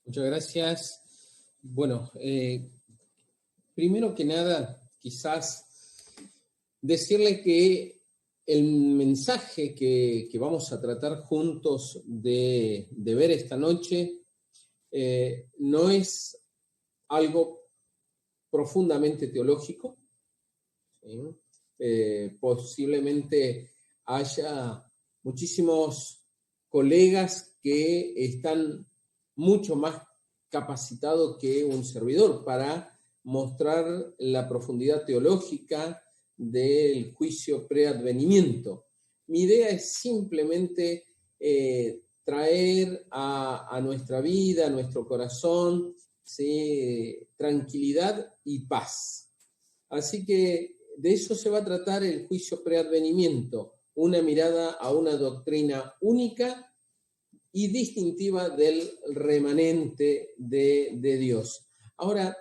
Muchas gracias. Bueno, primero que nada, quizás decirle que el mensaje que vamos a tratar juntos de ver esta noche no es algo profundamente teológico, ¿sí? Posiblemente haya muchísimos colegas que están mucho más capacitados que un servidor para mostrar la profundidad teológica del juicio preadvenimiento. Mi idea es simplemente traer a nuestra vida, a nuestro corazón, ¿sí? Tranquilidad y paz. Así que de eso se va a tratar el juicio preadvenimiento, una mirada a una doctrina única y distintiva del remanente de Dios. Ahora,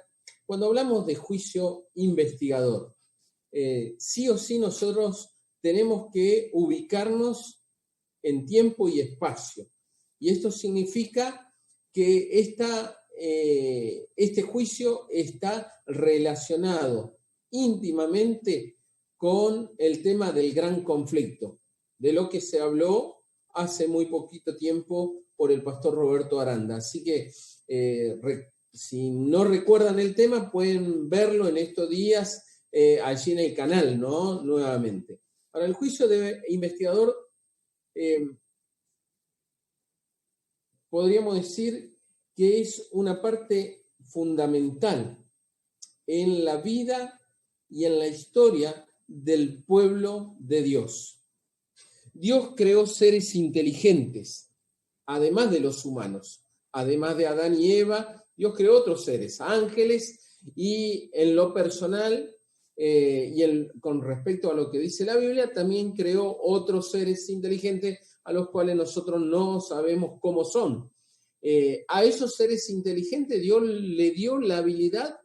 cuando hablamos de juicio investigador, sí o sí nosotros tenemos que ubicarnos en tiempo y espacio. Y esto significa que este juicio está relacionado íntimamente con el tema del gran conflicto, de lo que se habló hace muy poquito tiempo por el pastor Roberto Aranda. Así que si no recuerdan el tema, pueden verlo en estos días allí en el canal, ¿no? Nuevamente. Ahora, el juicio de investigador, podríamos decir que es una parte fundamental en la vida y en la historia del pueblo de Dios. Dios creó seres inteligentes, además de los humanos. Además de Adán y Eva, Dios creó otros seres, ángeles, y en lo personal, con respecto a lo que dice la Biblia, también creó otros seres inteligentes a los cuales nosotros no sabemos cómo son. A esos seres inteligentes Dios le dio la habilidad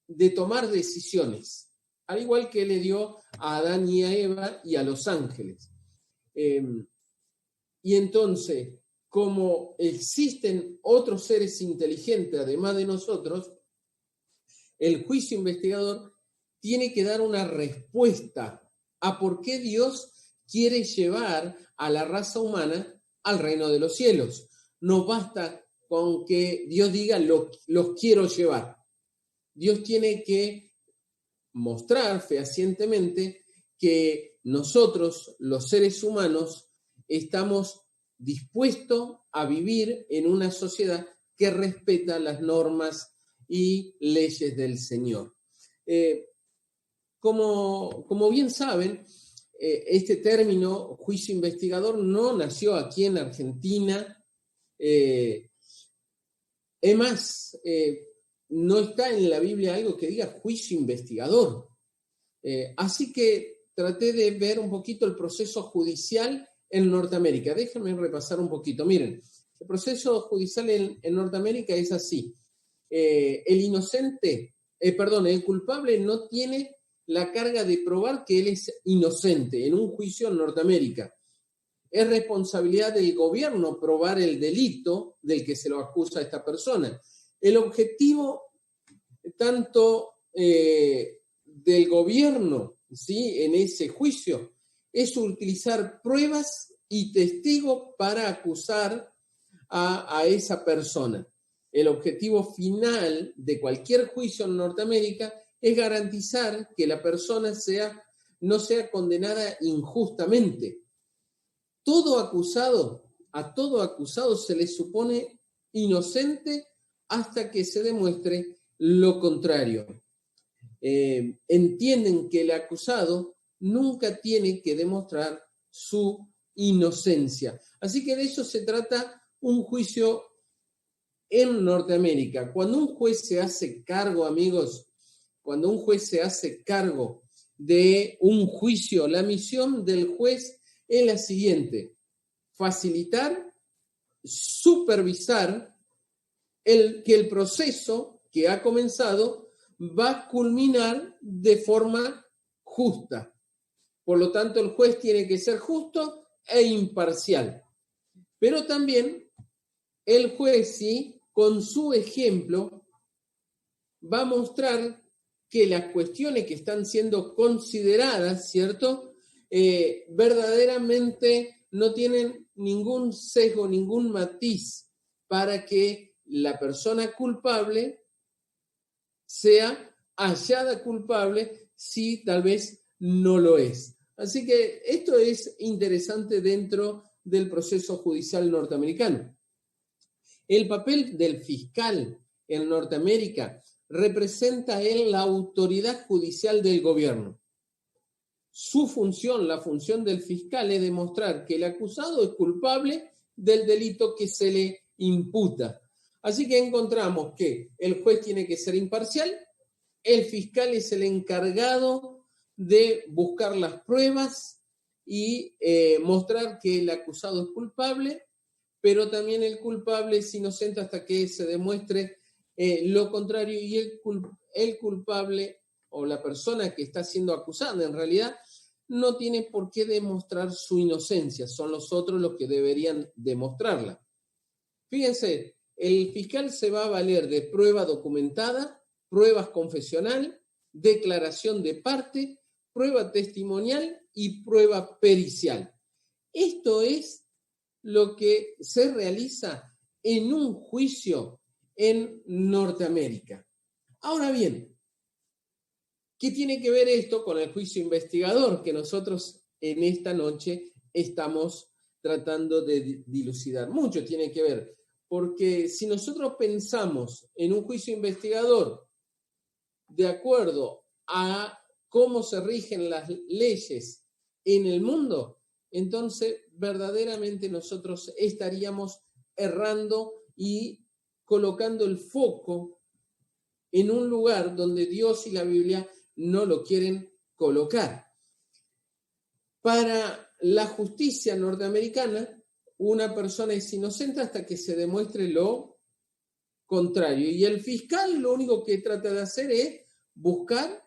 de tomar decisiones, al igual que le dio a Adán y a Eva y a los ángeles. Y entonces, como existen otros seres inteligentes además de nosotros, el juicio investigador tiene que dar una respuesta a por qué Dios quiere llevar a la raza humana al reino de los cielos. No basta con que Dios diga los quiero llevar. Dios tiene que mostrar fehacientemente que nosotros, los seres humanos, estamos dispuestos a vivir en una sociedad que respeta las normas y leyes del Señor. Como bien saben, este término juicio investigador no nació aquí en Argentina. Es más, no está en la Biblia algo que diga juicio investigador. Así que traté de ver un poquito el proceso judicial en Norteamérica. Déjenme repasar un poquito. Miren, el proceso judicial en Norteamérica es así. El culpable no tiene la carga de probar que él es inocente en un juicio en Norteamérica. Es responsabilidad del gobierno probar el delito del que se lo acusa a esta persona. El objetivo tanto del gobierno, ¿sí?, en ese juicio es utilizar pruebas y testigos para acusar a esa persona. El objetivo final de cualquier juicio en Norteamérica es garantizar que la persona no sea condenada injustamente. A todo acusado se le supone inocente hasta que se demuestre lo contrario. Entienden que el acusado nunca tiene que demostrar su inocencia. Así que de eso se trata un juicio en Norteamérica. Cuando un juez se hace cargo, amigos, cuando un juez se hace cargo de un juicio, la misión del juez es la siguiente: facilitar, supervisar que el proceso que ha comenzado va a culminar de forma justa. Por lo tanto, el juez tiene que ser justo e imparcial. Pero también el juez, sí, con su ejemplo, va a mostrar que las cuestiones que están siendo consideradas, ¿cierto? Verdaderamente no tienen ningún sesgo, ningún matiz para que la persona culpable sea hallada culpable si tal vez no lo es. Así que esto es interesante dentro del proceso judicial norteamericano. El papel del fiscal en Norteamérica representa él la autoridad judicial del gobierno. Su función, la función del fiscal, es demostrar que el acusado es culpable del delito que se le imputa. Así que encontramos que el juez tiene que ser imparcial, el fiscal es el encargado de buscar las pruebas y mostrar que el acusado es culpable, pero también el culpable es inocente hasta que se demuestre lo contrario, y el culpable o la persona que está siendo acusada en realidad no tiene por qué demostrar su inocencia, son los otros los que deberían demostrarla. Fíjense, el fiscal se va a valer de prueba documentada, pruebas confesional, declaración de parte, prueba testimonial y prueba pericial. Esto es lo que se realiza en un juicio en Norteamérica. Ahora bien, ¿qué tiene que ver esto con el juicio investigador que nosotros en esta noche estamos tratando de dilucidar? Mucho tiene que ver, porque si nosotros pensamos en un juicio investigador de acuerdo a cómo se rigen las leyes en el mundo, entonces verdaderamente nosotros estaríamos errando y colocando el foco en un lugar donde Dios y la Biblia no lo quieren colocar. Para la justicia norteamericana, una persona es inocente hasta que se demuestre lo contrario. Y el fiscal lo único que trata de hacer es buscar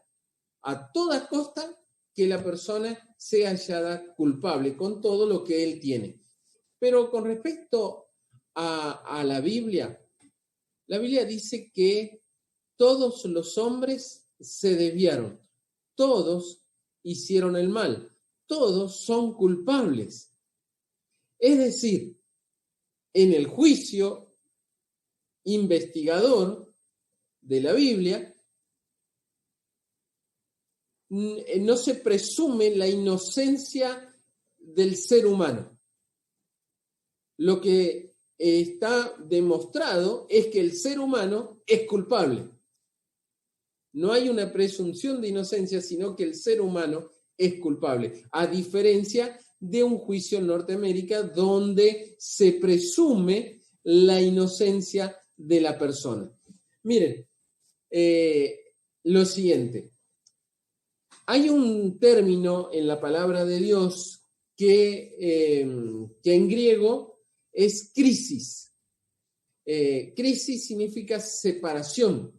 a toda costa que la persona sea hallada culpable con todo lo que él tiene. Pero con respecto a la Biblia dice que todos los hombres se desviaron, todos hicieron el mal, todos son culpables. Es decir, en el juicio investigador de la Biblia, no se presume la inocencia del ser humano. Lo que está demostrado es que el ser humano es culpable. No hay una presunción de inocencia, sino que el ser humano es culpable, a diferencia de un juicio en Norteamérica donde se presume la inocencia de la persona. Miren, lo siguiente. Hay un término en la palabra de Dios que en griego es crisis. Crisis significa separación.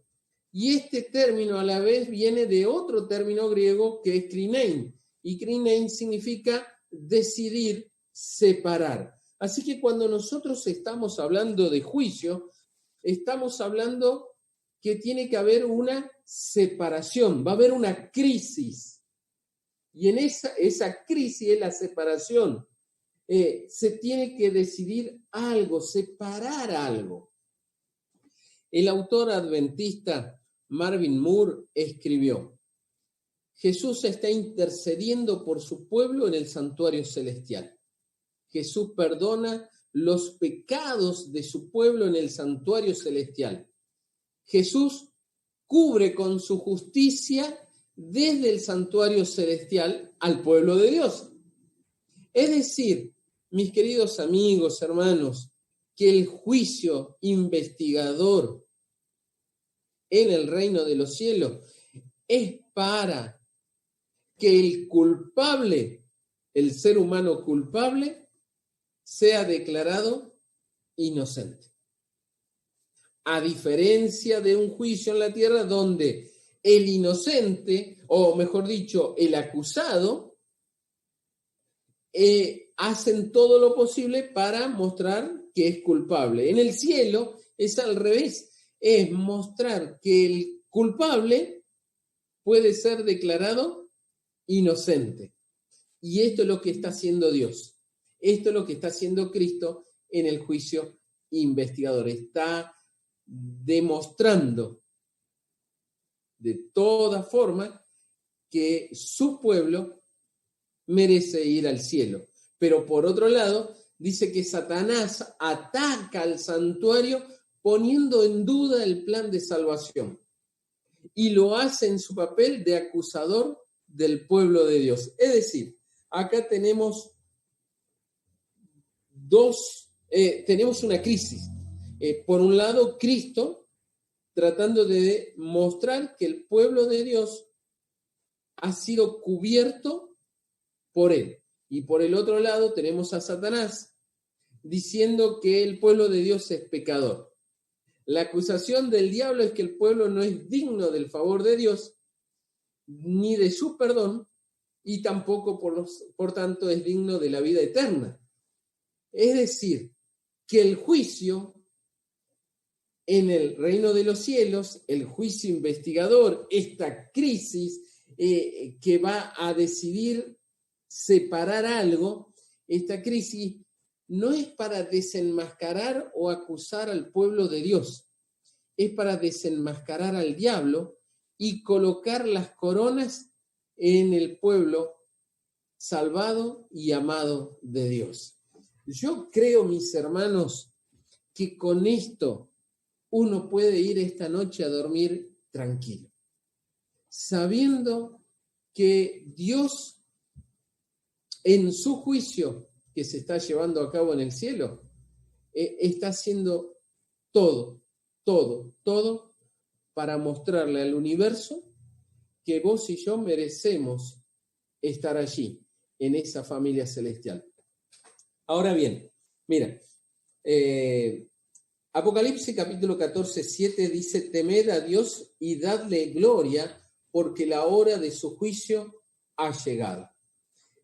Y este término a la vez viene de otro término griego que es krinein. Y krinein significa decidir, separar. Así que cuando nosotros estamos hablando de juicio, estamos hablando que tiene que haber una separación, va a haber una crisis. Y en esa crisis es la separación. Se tiene que decidir algo, separar algo. El autor adventista Marvin Moore escribió: Jesús está intercediendo por su pueblo en el santuario celestial. Jesús perdona los pecados de su pueblo en el santuario celestial. Jesús cubre con su justicia desde el santuario celestial al pueblo de Dios. Es decir, mis queridos amigos, hermanos, que el juicio investigador en el reino de los cielos es para que el culpable, el ser humano culpable, sea declarado inocente. A diferencia de un juicio en la tierra donde el inocente, o mejor dicho, el acusado, hacen todo lo posible para mostrar que es culpable. En el cielo es al revés, es mostrar que el culpable puede ser declarado inocente. Y esto es lo que está haciendo Dios. Esto es lo que está haciendo Cristo en el juicio investigador. Está demostrando de toda forma que su pueblo merece ir al cielo. Pero por otro lado, dice que Satanás ataca al santuario poniendo en duda el plan de salvación. Y lo hace en su papel de acusador del pueblo de Dios. Es decir, acá tenemos tenemos una crisis. Por un lado, Cristo tratando de mostrar que el pueblo de Dios ha sido cubierto por él. Y por el otro lado tenemos a Satanás diciendo que el pueblo de Dios es pecador. La acusación del diablo es que el pueblo no es digno del favor de Dios, ni de su perdón, y tampoco, por tanto, es digno de la vida eterna. Es decir, que el juicio en el reino de los cielos, el juicio investigador, esta crisis que va a decidir separar algo, esta crisis no es para desenmascarar o acusar al pueblo de Dios, es para desenmascarar al diablo y colocar las coronas en el pueblo salvado y amado de Dios. Yo creo, mis hermanos, que con esto uno puede ir esta noche a dormir tranquilo, sabiendo que Dios, en su juicio que se está llevando a cabo en el cielo, está haciendo todo para mostrarle al universo que vos y yo merecemos estar allí, en esa familia celestial. Ahora bien, mira, Apocalipsis capítulo 14, 7 dice: temed a Dios y dadle gloria, porque la hora de su juicio ha llegado.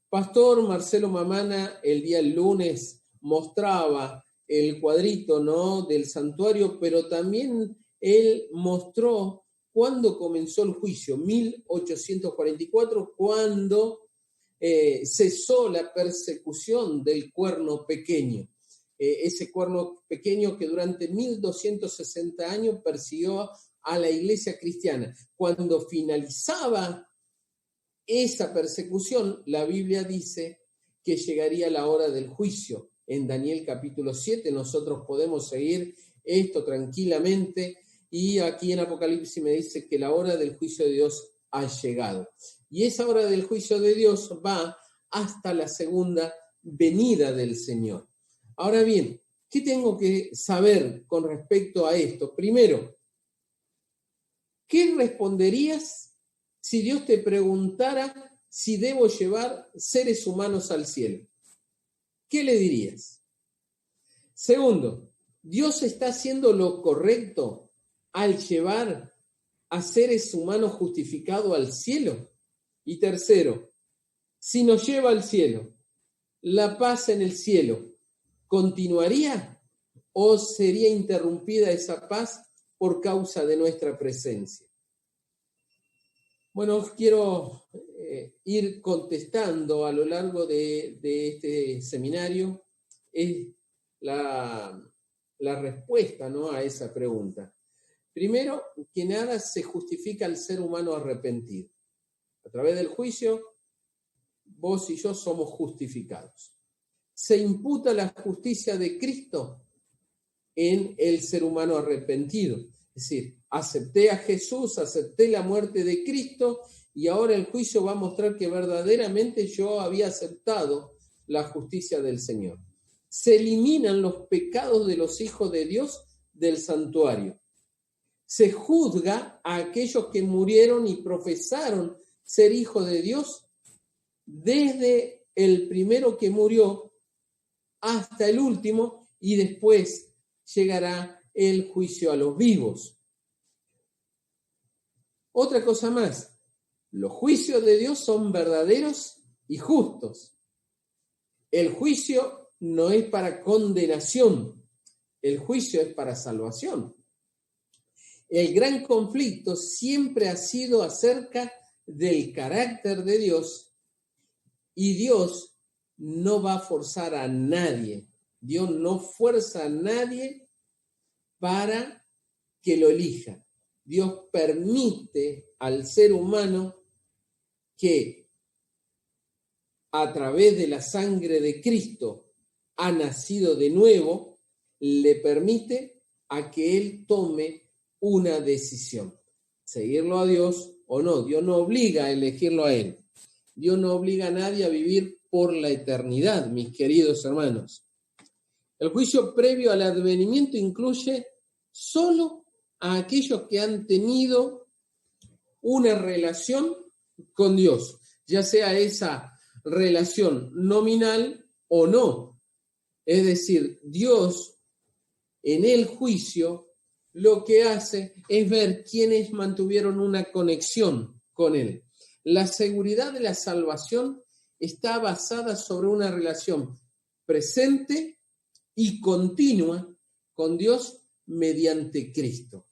Pastor Marcelo Mamana el día lunes mostraba el cuadrito, ¿no?, del santuario, pero también él mostró cuándo comenzó el juicio, 1844, cuando cesó la persecución del cuerno pequeño. Ese cuerno pequeño que durante 1260 años persiguió a la iglesia cristiana. Cuando finalizaba esa persecución, la Biblia dice que llegaría la hora del juicio. En Daniel capítulo 7 nosotros podemos seguir esto tranquilamente, y aquí en Apocalipsis me dice que la hora del juicio de Dios ha llegado. Y esa hora del juicio de Dios va hasta la segunda venida del Señor. Ahora bien, ¿qué tengo que saber con respecto a esto? Primero, ¿qué responderías si Dios te preguntara si debo llevar seres humanos al cielo? ¿Qué le dirías? Segundo, ¿Dios está haciendo lo correcto al llevar a seres humanos justificados al cielo? Y tercero, si nos lleva al cielo, ¿la paz en el cielo continuaría o sería interrumpida esa paz por causa de nuestra presencia? Bueno, quiero ir contestando a lo largo de este seminario la respuesta, ¿no?, a esa pregunta. Primero, que nada se justifica al ser humano arrepentido. A través del juicio, vos y yo somos justificados. Se imputa la justicia de Cristo en el ser humano arrepentido. Es decir, acepté a Jesús, acepté la muerte de Cristo, y ahora el juicio va a mostrar que verdaderamente yo había aceptado la justicia del Señor. Se eliminan los pecados de los hijos de Dios del santuario. Se juzga a aquellos que murieron y profesaron ser hijos de Dios, desde el primero que murió hasta el último, y después llegará el juicio a los vivos. Otra cosa más, los juicios de Dios son verdaderos y justos. El juicio no es para condenación, el juicio es para salvación. El gran conflicto siempre ha sido acerca del carácter de Dios, y Dios no va a forzar a nadie. Dios no fuerza a nadie para que lo elija. Dios permite al ser humano que a través de la sangre de Cristo ha nacido de nuevo, le permite a que él tome una decisión, seguirlo a Dios o no. Dios no obliga a elegirlo a él. Dios no obliga a nadie a vivir por la eternidad, mis queridos hermanos. El juicio previo al advenimiento incluye solo a aquellos que han tenido una relación con Dios, ya sea esa relación nominal o no. Es decir, Dios en el juicio lo que hace es ver quiénes mantuvieron una conexión con Él. La seguridad de la salvación está basada sobre una relación presente y continua con Dios mediante Cristo.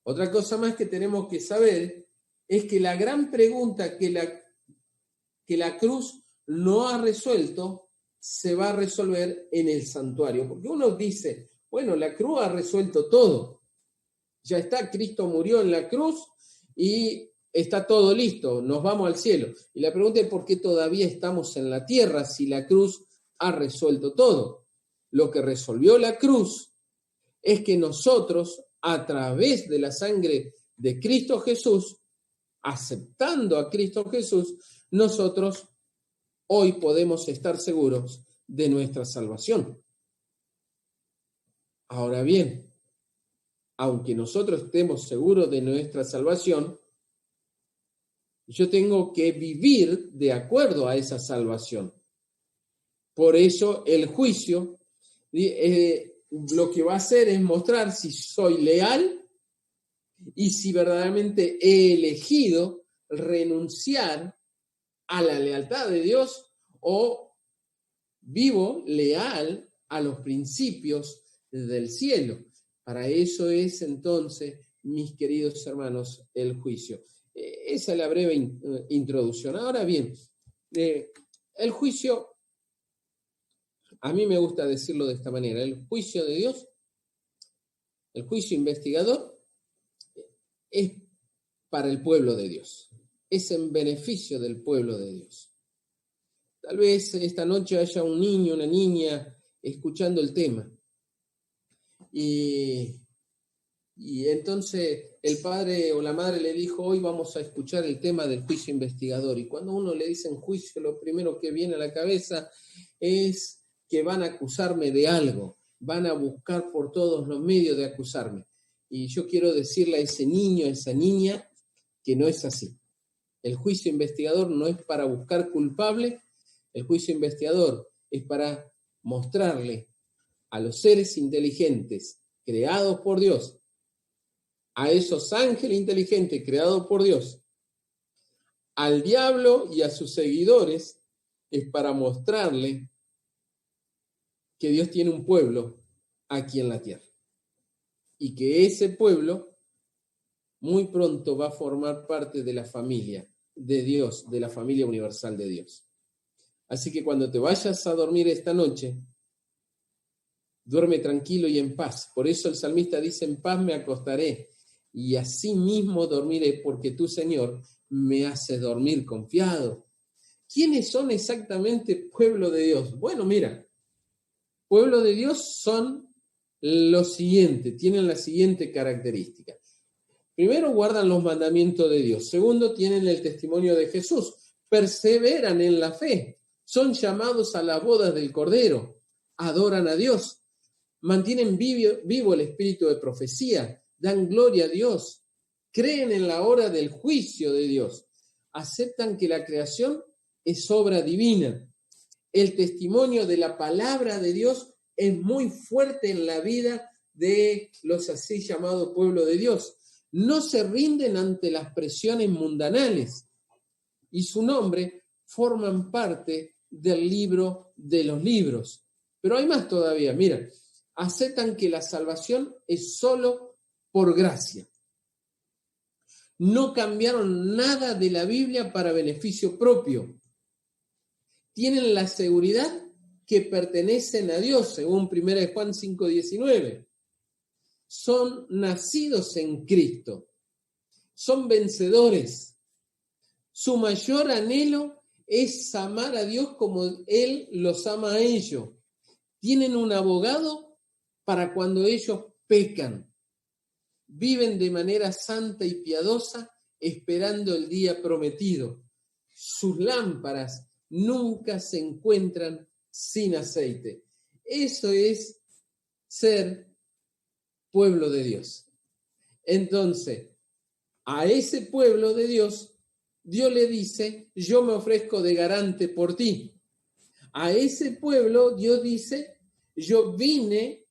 Otra cosa más que tenemos que saber es que la gran pregunta que la cruz no ha resuelto se va a resolver en el santuario. Porque uno dice, bueno, la cruz ha resuelto todo. Ya está, Cristo murió en la cruz y está todo listo, nos vamos al cielo. Y la pregunta es por qué todavía estamos en la tierra si la cruz ha resuelto todo. Lo que resolvió la cruz es que nosotros, a través de la sangre de Cristo Jesús, aceptando a Cristo Jesús, nosotros hoy podemos estar seguros de nuestra salvación. Ahora bien, aunque nosotros estemos seguros de nuestra salvación, yo tengo que vivir de acuerdo a esa salvación. Por eso el juicio lo que va a hacer es mostrar si soy leal y si verdaderamente he elegido renunciar a la lealtad de Dios o vivo leal a los principios del cielo. Para eso es entonces, mis queridos hermanos, el juicio. Esa es la breve introducción. Ahora bien, el juicio, a mí me gusta decirlo de esta manera, el juicio de Dios, el juicio investigador, es para el pueblo de Dios, es en beneficio del pueblo de Dios. Tal vez esta noche haya un niño, una niña escuchando el tema. Y entonces el padre o la madre le dijo, hoy vamos a escuchar el tema del juicio investigador. Y cuando uno le dice en juicio, lo primero que viene a la cabeza es que van a acusarme de algo, van a buscar por todos los medios de acusarme. Y yo quiero decirle a ese niño, a esa niña, que no es así. El juicio investigador no es para buscar culpable, el juicio investigador es para mostrarle a los seres inteligentes creados por Dios, a esos ángeles inteligentes creados por Dios, al diablo y a sus seguidores, es para mostrarle que Dios tiene un pueblo aquí en la tierra y que ese pueblo muy pronto va a formar parte de la familia de Dios, de la familia universal de Dios. Así que cuando te vayas a dormir esta noche, duerme tranquilo y en paz. Por eso el salmista dice, en paz me acostaré y así mismo dormiré, porque tú, Señor, me haces dormir confiado. ¿Quiénes son exactamente pueblo de Dios? Bueno, mira, pueblo de Dios son los siguientes, tienen la siguiente característica. Primero, guardan los mandamientos de Dios. Segundo, tienen el testimonio de Jesús. Perseveran en la fe. Son llamados a las bodas del Cordero. Adoran a Dios. Mantienen vivo el espíritu de profecía. Dan gloria a Dios. Creen en la hora del juicio de Dios. Aceptan que la creación es obra divina. El testimonio de la palabra de Dios es muy fuerte en la vida de los así llamados pueblo de Dios. No se rinden ante las presiones mundanales y su nombre forman parte del libro de los libros. Pero hay más todavía, mira, aceptan que la salvación es solo por gracia. No cambiaron nada de la Biblia para beneficio propio. Tienen la seguridad que pertenecen a Dios, según 1 Juan 5:19. Son nacidos en Cristo. Son vencedores. Su mayor anhelo es amar a Dios como Él los ama a ellos. Tienen un abogado para cuando ellos pecan. Viven de manera santa y piadosa, esperando el día prometido. Sus lámparas nunca se encuentran sin aceite. Eso es ser pueblo de Dios. Entonces, a ese pueblo de Dios, Dios le dice, yo me ofrezco de garante por ti. A ese pueblo, Dios dice, yo vine,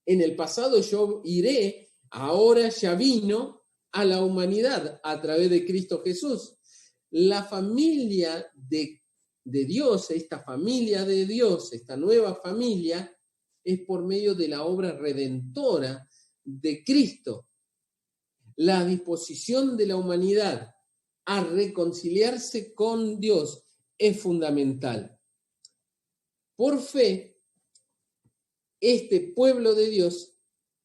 en el pasado yo iré, ahora ya vino a la humanidad a través de Cristo Jesús. La familia de Dios, esta familia de Dios, esta nueva familia, es por medio de la obra redentora de Cristo. La disposición de la humanidad a reconciliarse con Dios es fundamental. Por fe, este pueblo de Dios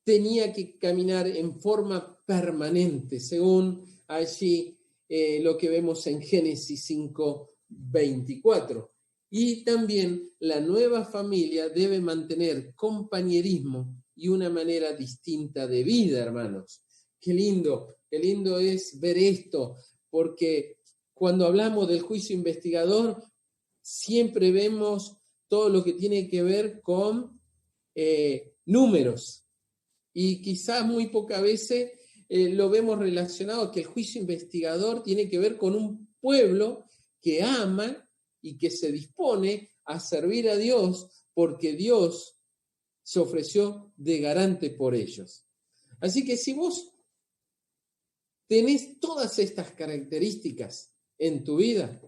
tenía que caminar en forma permanente, según allí lo que vemos en Génesis 5:24. Y también la nueva familia debe mantener compañerismo y una manera distinta de vida, hermanos. Qué lindo es ver esto, porque cuando hablamos del juicio investigador, siempre vemos todo lo que tiene que ver con números. Y quizás muy pocas veces lo vemos relacionado que el juicio investigador tiene que ver con un pueblo que ama y que se dispone a servir a Dios porque Dios se ofreció de garante por ellos. Así que si vos tenés todas estas características en tu vida,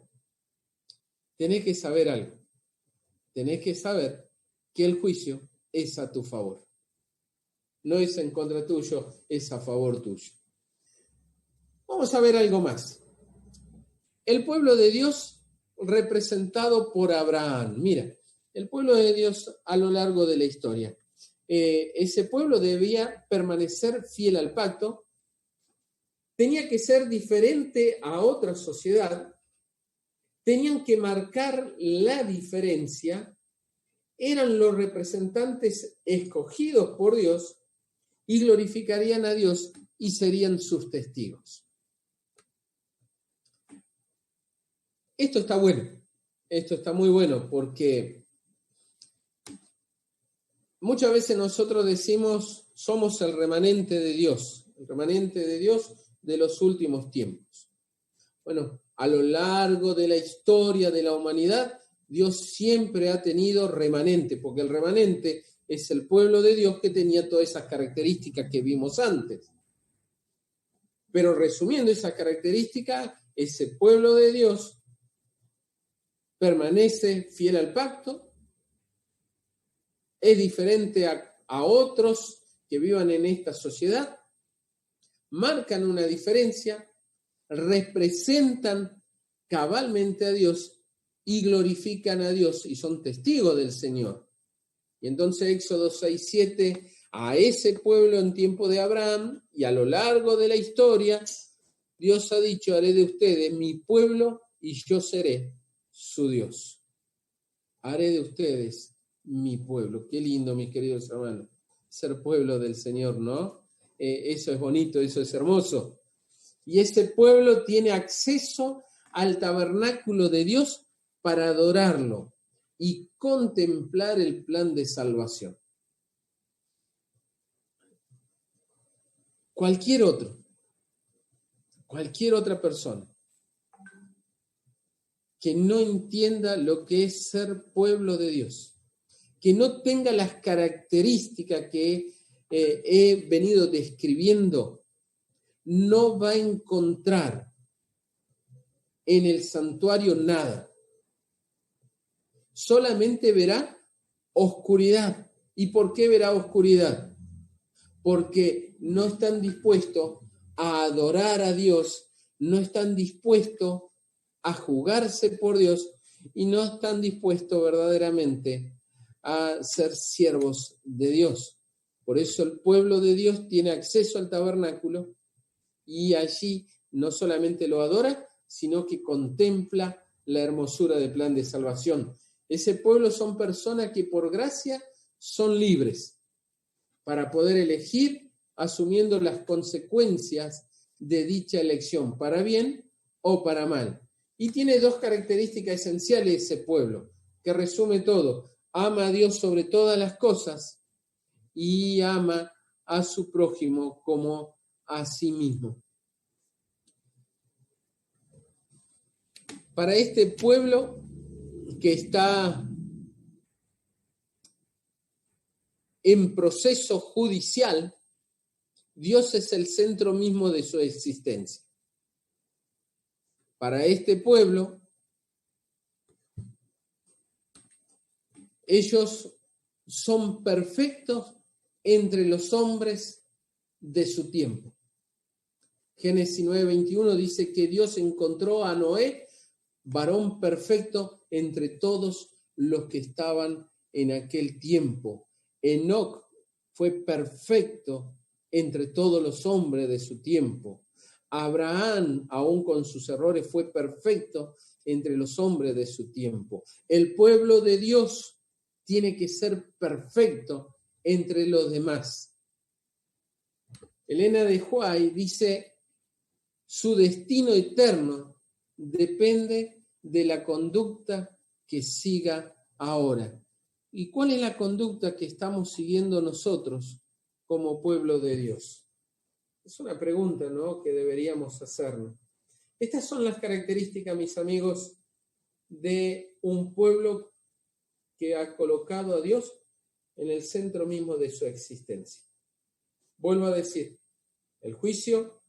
tenés que saber algo. Tenés que saber que el juicio es a tu favor. No es en contra tuyo, es a favor tuyo. Vamos a ver algo más. El pueblo de Dios representado por Abraham. Mira, el pueblo de Dios a lo largo de la historia. Ese pueblo debía permanecer fiel al pacto, tenía que ser diferente a otra sociedad, tenían que marcar la diferencia, eran los representantes escogidos por Dios y glorificarían a Dios y serían sus testigos. Esto está bueno, esto está muy bueno porque muchas veces nosotros decimos somos el remanente de Dios de los últimos tiempos. Bueno, a lo largo de la historia de la humanidad, Dios siempre ha tenido remanente, porque el remanente es el pueblo de Dios que tenía todas esas características que vimos antes. Pero resumiendo esas características, ese pueblo de Dios permanece fiel al pacto, es diferente a otros que vivan en esta sociedad, marcan una diferencia, representan cabalmente a Dios y glorifican a Dios y son testigos del Señor. Y entonces Éxodo 6:7, a ese pueblo en tiempo de Abraham y a lo largo de la historia, Dios ha dicho, haré de ustedes mi pueblo y yo seré su Dios. Haré de ustedes mi pueblo. Qué lindo, mis queridos hermanos, ser pueblo del Señor, ¿no? Eso es bonito, eso es hermoso. Y ese pueblo tiene acceso al tabernáculo de Dios para adorarlo y contemplar el plan de salvación. Cualquier otra persona que no entienda lo que es ser pueblo de Dios, que no tenga las características que he venido describiendo, no va a encontrar en el santuario nada. Solamente verá oscuridad. ¿Y por qué verá oscuridad? Porque no están dispuestos a adorar a Dios, no están dispuestos a jugarse por Dios y no están dispuestos verdaderamente a ser siervos de Dios. Por eso el pueblo de Dios tiene acceso al tabernáculo y allí no solamente lo adora, sino que contempla la hermosura del plan de salvación. Ese pueblo son personas que por gracia son libres para poder elegir asumiendo las consecuencias de dicha elección, para bien o para mal. Y tiene dos características esenciales ese pueblo, que resume todo. Ama a Dios sobre todas las cosas y ama a su prójimo como a sí mismo. Para este pueblo que está en proceso judicial, Dios es el centro mismo de su existencia. Para este pueblo, ellos son perfectos entre los hombres de su tiempo. Génesis 9:21 dice que Dios encontró a Noé, varón perfecto entre todos los que estaban en aquel tiempo. Enoc fue perfecto entre todos los hombres de su tiempo. Abraham, aún con sus errores, fue perfecto entre los hombres de su tiempo. El pueblo de Dios tiene que ser perfecto entre los demás. Elena de White dice, su destino eterno depende de la conducta que siga ahora. ¿Y cuál es la conducta que estamos siguiendo nosotros como pueblo de Dios? Es una pregunta, ¿no?, que deberíamos hacernos. Estas son las características, mis amigos, de un pueblo que ha colocado a Dios en el centro mismo de su existencia. Vuelvo a decir, el juicio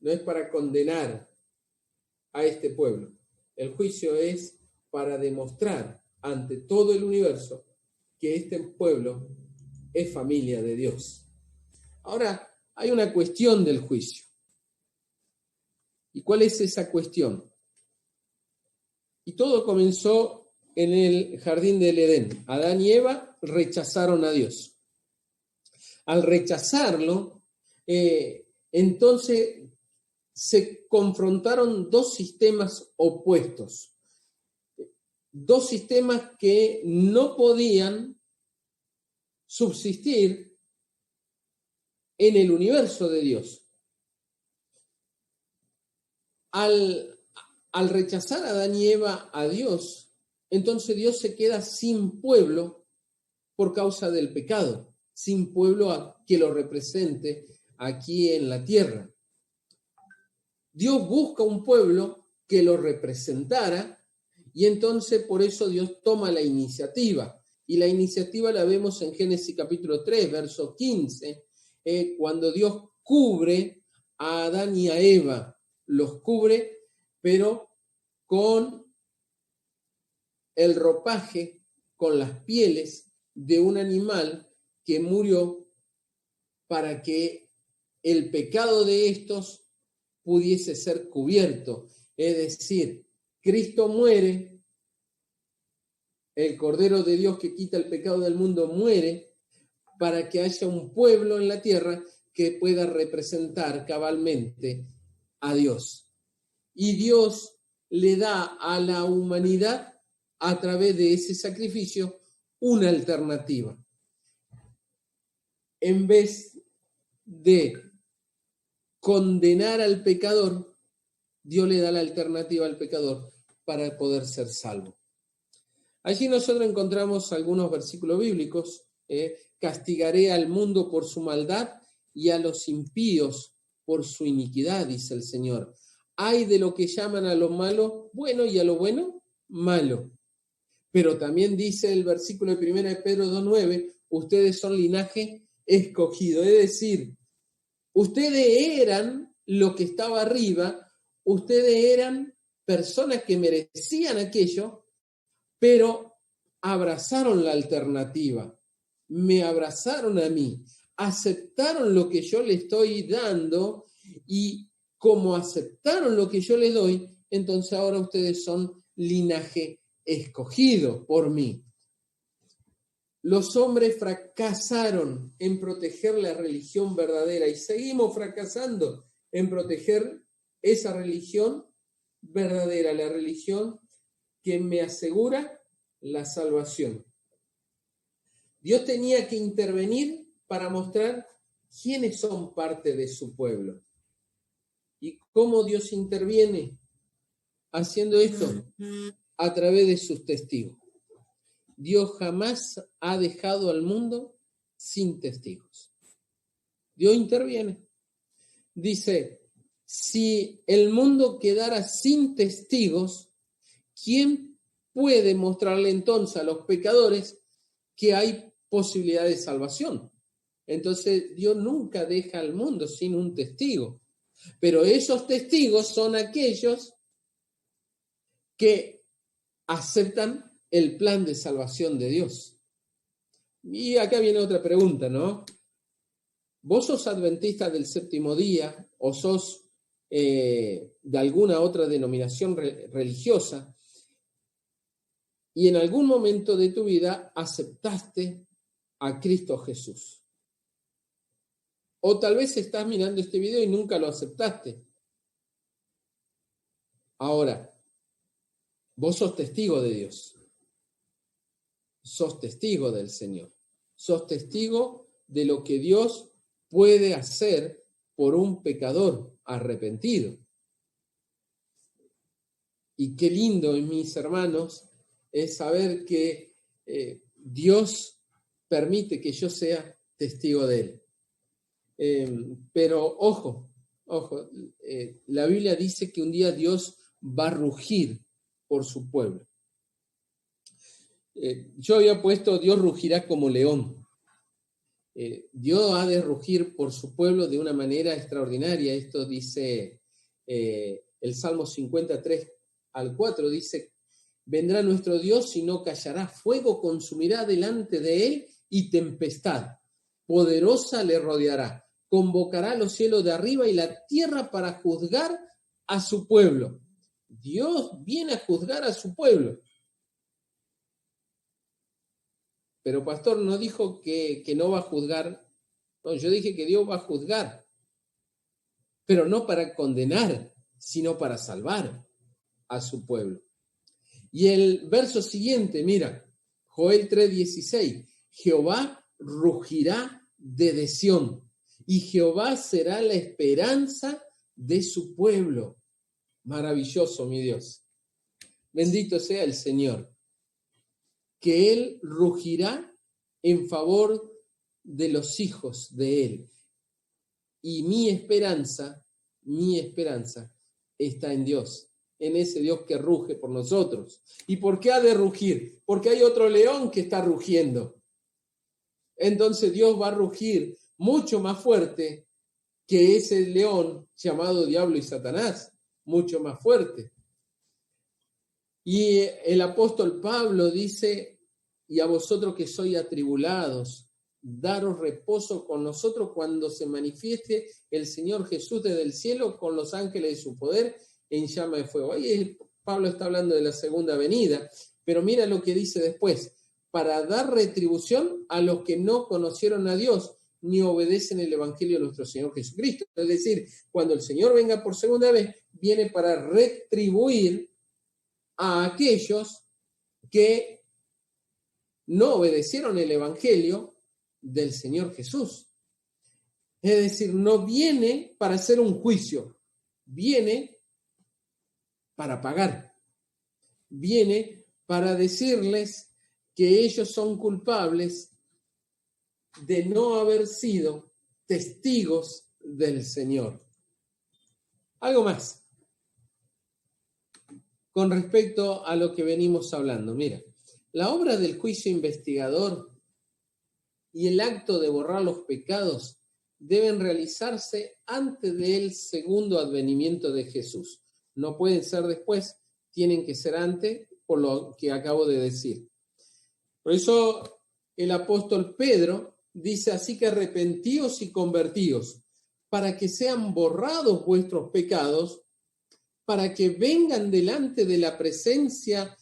no es para condenar a este pueblo. El juicio es para demostrar ante todo el universo que este pueblo es familia de Dios. Ahora, hay una cuestión del juicio. ¿Y cuál es esa cuestión? Y todo comenzó en el jardín del Edén. Adán y Eva rechazaron a Dios. Al rechazarlo, entonces se confrontaron dos sistemas opuestos. Dos sistemas que no podían subsistir en el universo de Dios. Al rechazar a Adán y Eva a Dios, entonces Dios se queda sin pueblo por causa del pecado, sin pueblo que lo represente aquí en la tierra. Dios busca un pueblo que lo representara y entonces por eso Dios toma la iniciativa. Y la iniciativa la vemos en Génesis capítulo 3, verso 15, cuando Dios cubre a Adán y a Eva. Los cubre, pero con el ropaje, con las pieles de un animal que murió para que el pecado de estos pudiese ser cubierto. Es decir, Cristo muere, el Cordero de Dios que quita el pecado del mundo muere para que haya un pueblo en la tierra que pueda representar cabalmente a Dios. Y Dios le da a la humanidad, a través de ese sacrificio, una alternativa. En vez de condenar al pecador, Dios le da la alternativa al pecador para poder ser salvo. Allí nosotros encontramos algunos versículos bíblicos. Castigaré al mundo por su maldad y a los impíos por su iniquidad, dice el Señor. Hay de lo que llaman a lo malo bueno y a lo bueno malo. Pero también dice el versículo de 1 de Pedro 2:9, ustedes son linaje escogido. Es decir, ustedes eran lo que estaba arriba, ustedes eran personas que merecían aquello, pero abrazaron la alternativa, me abrazaron a mí, aceptaron lo que yo le estoy dando y como aceptaron lo que yo les doy, entonces ahora ustedes son linaje escogido por mí. Los hombres fracasaron en proteger la religión verdadera y seguimos fracasando en proteger esa religión verdadera, la religión que me asegura la salvación. Dios tenía que intervenir para mostrar quiénes son parte de su pueblo. ¿Y cómo Dios interviene? Haciendo esto a través de sus testigos. Dios jamás ha dejado al mundo sin testigos. Dios interviene. Dice, si el mundo quedara sin testigos, ¿quién puede mostrarle entonces a los pecadores que hay posibilidad de salvación? Entonces Dios nunca deja al mundo sin un testigo. Pero esos testigos son aquellos que aceptan el plan de salvación de Dios. Y acá viene otra pregunta, ¿no? ¿Vos sos adventista del séptimo día o sos de alguna otra denominación religiosa y en algún momento de tu vida aceptaste a Cristo Jesús? O tal vez estás mirando este video y nunca lo aceptaste. Ahora, vos sos testigo de Dios. Sos testigo del Señor. Sos testigo de lo que Dios puede hacer por un pecador arrepentido. Y qué lindo, mis hermanos, es saber que Dios permite que yo sea testigo de Él. Pero ojo, la Biblia dice que un día Dios va a rugir por su pueblo. Yo había puesto, Dios rugirá como león. Dios ha de rugir por su pueblo de una manera extraordinaria. Esto dice el Salmo 53 al 4, dice, vendrá nuestro Dios y no callará, fuego consumirá delante de él y tempestad poderosa le rodeará. Convocará los cielos de arriba y la tierra para juzgar a su pueblo. Dios viene a juzgar a su pueblo. Pero pastor, no dijo que no va a juzgar. No, yo dije que Dios va a juzgar, pero no para condenar, sino para salvar a su pueblo. Y el verso siguiente, mira, Joel 3:16, Jehová rugirá desde Sión, y Jehová será la esperanza de su pueblo. Maravilloso, mi Dios. Bendito sea el Señor. Que Él rugirá en favor de los hijos de Él. Y mi esperanza está en Dios, en ese Dios que ruge por nosotros. ¿Y por qué ha de rugir? Porque hay otro león que está rugiendo. Entonces Dios va a rugir mucho más fuerte que ese león llamado Diablo y Satanás, mucho más fuerte. Y el apóstol Pablo dice, y a vosotros que sois atribulados, daros reposo con nosotros cuando se manifieste el Señor Jesús desde el cielo con los ángeles de su poder en llama de fuego. Ahí Pablo está hablando de la segunda venida, pero mira lo que dice después, para dar retribución a los que no conocieron a Dios ni obedecen el evangelio de nuestro Señor Jesucristo. Es decir, cuando el Señor venga por segunda vez, viene para retribuir a aquellos que no obedecieron el evangelio del Señor Jesús. Es decir, no viene para hacer un juicio, viene para pagar, viene para decirles que ellos son culpables de no haber sido testigos del Señor. Algo más con respecto a lo que venimos hablando. Mira, la obra del juicio investigador y el acto de borrar los pecados deben realizarse antes del segundo advenimiento de Jesús. No pueden ser después, tienen que ser antes, por lo que acabo de decir. Por eso el apóstol Pedro dice, así que arrepentíos y convertíos, para que sean borrados vuestros pecados, para que vengan delante de la presencia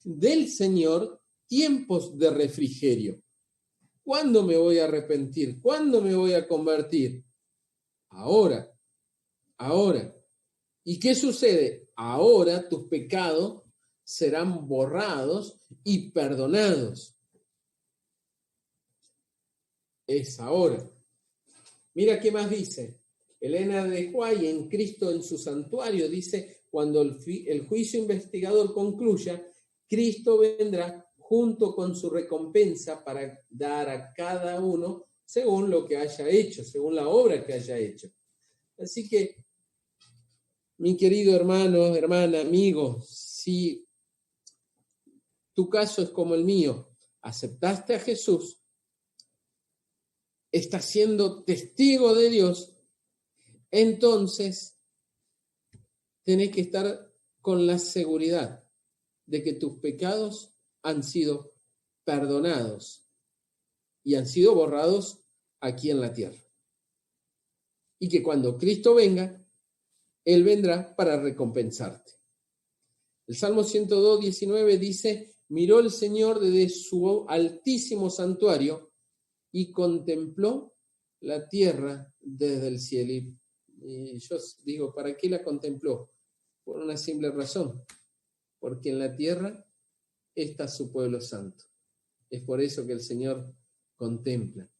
del Señor tiempos de refrigerio. ¿Cuándo me voy a arrepentir? ¿Cuándo me voy a convertir? Ahora. ¿Y qué sucede? Ahora tus pecados serán borrados y perdonados. Es ahora. Mira qué más dice. Elena de Huay en Cristo en su santuario dice, cuando el juicio investigador concluya, Cristo vendrá junto con su recompensa para dar a cada uno según lo que haya hecho, según la obra que haya hecho. Así que, mi querido hermano, hermana, amigo, si tu caso es como el mío, aceptaste a Jesús, estás siendo testigo de Dios, entonces tenés que estar con la seguridad de que tus pecados han sido perdonados y han sido borrados aquí en la tierra. Y que cuando Cristo venga, Él vendrá para recompensarte. El Salmo 102, 19 dice, miró el Señor desde su altísimo santuario y contempló la tierra desde el cielo. Y yo digo, ¿para qué la contempló? Por una simple razón, porque en la tierra está su pueblo santo. Es por eso que el Señor contempla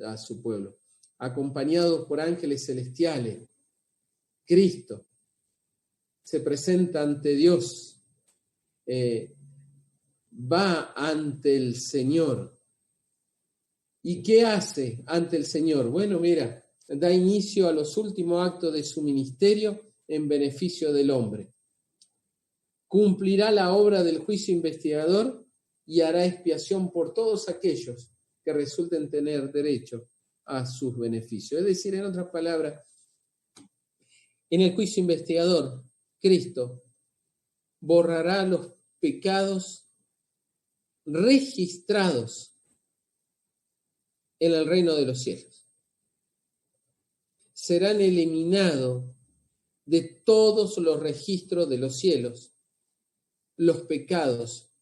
a su pueblo. Acompañados por ángeles celestiales, Cristo se presenta ante Dios, va ante el Señor. ¿Y qué hace ante el Señor? Bueno, mira, da inicio a los últimos actos de su ministerio en beneficio del hombre. Cumplirá la obra del juicio investigador y hará expiación por todos aquellos que resulten tener derecho a sus beneficios. Es decir, en otras palabras, en el juicio investigador, Cristo borrará los pecados registrados en el reino de los cielos. Serán eliminados de todos los registros de los cielos los pecados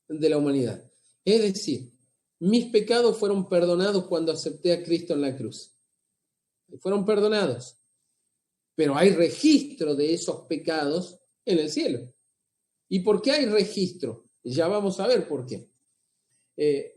de la humanidad. Es decir, mis pecados fueron perdonados cuando acepté a Cristo en la cruz. Fueron perdonados. Pero hay registro de esos pecados en el cielo. ¿Y por qué hay registro? Ya vamos a ver por qué.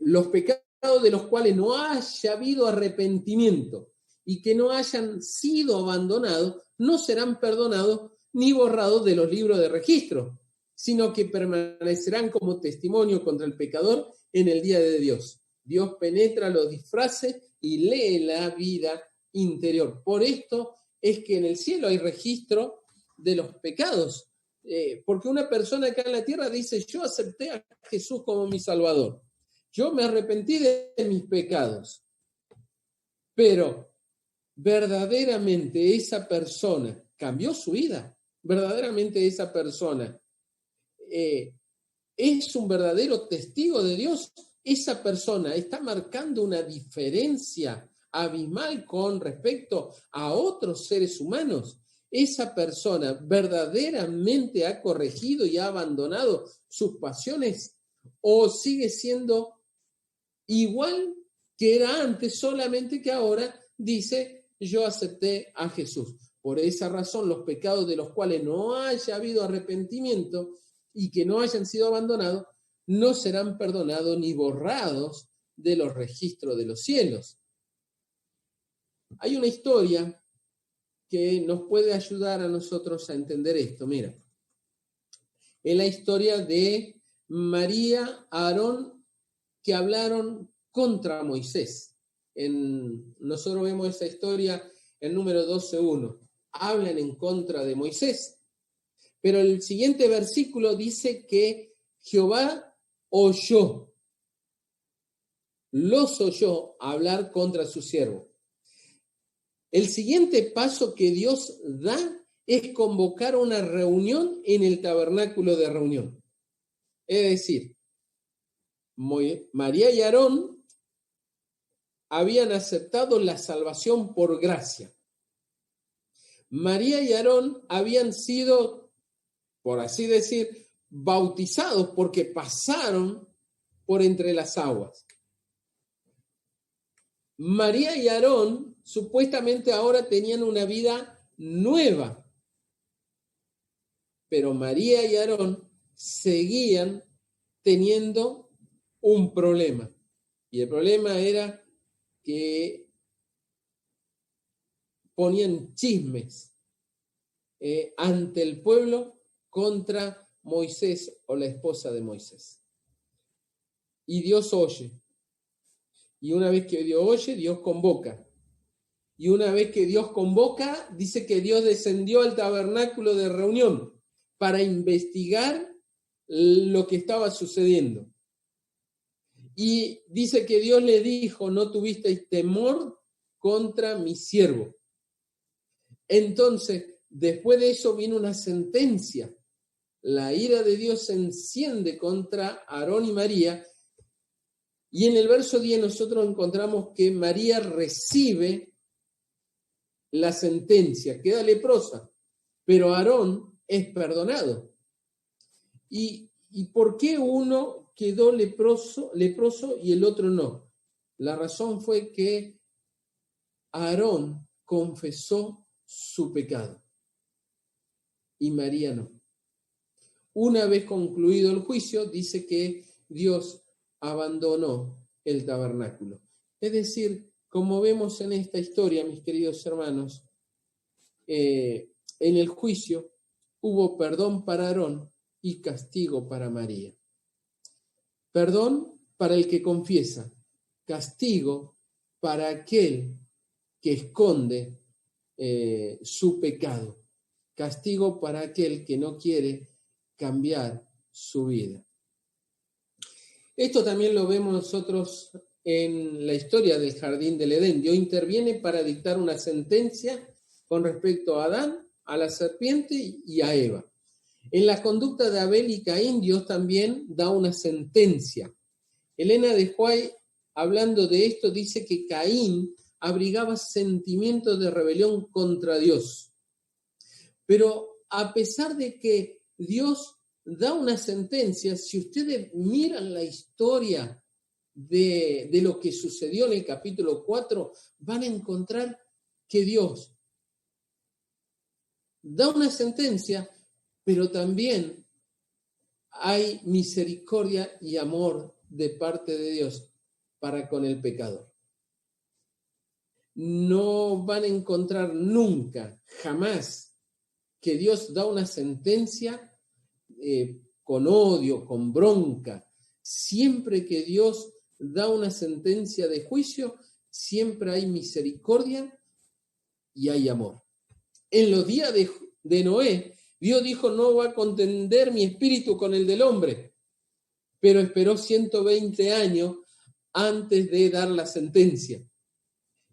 Los pecados de los cuales no haya habido arrepentimiento y que no hayan sido abandonados, no serán perdonados ni borrados de los libros de registro, sino que permanecerán como testimonio contra el pecador en el día de Dios. Dios penetra los disfraces y lee la vida interior. Por esto es que en el cielo hay registro de los pecados, porque una persona acá en la tierra dice, yo acepté a Jesús como mi Salvador, yo me arrepentí de mis pecados, pero verdaderamente esa persona cambió su vida, verdaderamente esa persona es un verdadero testigo de Dios, esa persona está marcando una diferencia abismal con respecto a otros seres humanos. Esa persona verdaderamente ha corregido y ha abandonado sus pasiones o sigue siendo igual que era antes, solamente que ahora dice, yo acepté a Jesús. Por esa razón, los pecados de los cuales no haya habido arrepentimiento y que no hayan sido abandonados, no serán perdonados ni borrados de los registros de los cielos. Hay una historia que nos puede ayudar a nosotros a entender esto. Mira, es la historia de María, Aarón, que hablaron contra Moisés. Nosotros vemos esa historia en número 12:1. Hablan en contra de Moisés. Pero el siguiente versículo dice que Jehová los oyó hablar contra su siervo. El siguiente paso que Dios da es convocar una reunión en el tabernáculo de reunión. Es decir, María y Aarón habían aceptado la salvación por gracia. María y Aarón habían sido, por así decir, bautizados porque pasaron por entre las aguas. María y Aarón supuestamente ahora tenían una vida nueva, pero María y Aarón seguían teniendo un problema. Y el problema era que ponían chismes ante el pueblo contra Moisés o la esposa de Moisés. Y Dios oye. Y una vez que Dios oye, Dios convoca. Y una vez que Dios convoca, dice que Dios descendió al tabernáculo de reunión para investigar lo que estaba sucediendo. Y dice que Dios le dijo, no tuvisteis temor contra mi siervo. Entonces, después de eso viene una sentencia. La ira de Dios se enciende contra Aarón y María. Y en el verso 10 nosotros encontramos que María recibe la sentencia, queda leprosa, pero Aarón es perdonado. ¿Y por qué uno quedó leproso y el otro no? La razón fue que Aarón confesó su pecado y María no. Una vez concluido el juicio, dice que Dios abandonó el tabernáculo. Es decir, como vemos en esta historia, mis queridos hermanos, en el juicio hubo perdón para Aarón y castigo para María. Perdón para el que confiesa, castigo para aquel que esconde su pecado, castigo para aquel que no quiere cambiar su vida. Esto también lo vemos nosotros en la historia del jardín del Edén. Dios interviene para dictar una sentencia con respecto a Adán, a la serpiente y a Eva. En la conducta de Abel y Caín, Dios también da una sentencia. Elena de White, hablando de esto, dice que Caín abrigaba sentimientos de rebelión contra Dios. Pero a pesar de que Dios da una sentencia, si ustedes miran la historia de lo que sucedió en el capítulo 4, van a encontrar que Dios da una sentencia, pero también hay misericordia y amor de parte de Dios para con el pecador. No van a encontrar nunca, jamás, que Dios da una sentencia con odio, con bronca. Siempre que Dios da una sentencia de juicio, siempre hay misericordia y hay amor. En los días de Noé, Dios dijo, no va a contender mi espíritu con el del hombre, pero esperó 120 años antes de dar la sentencia.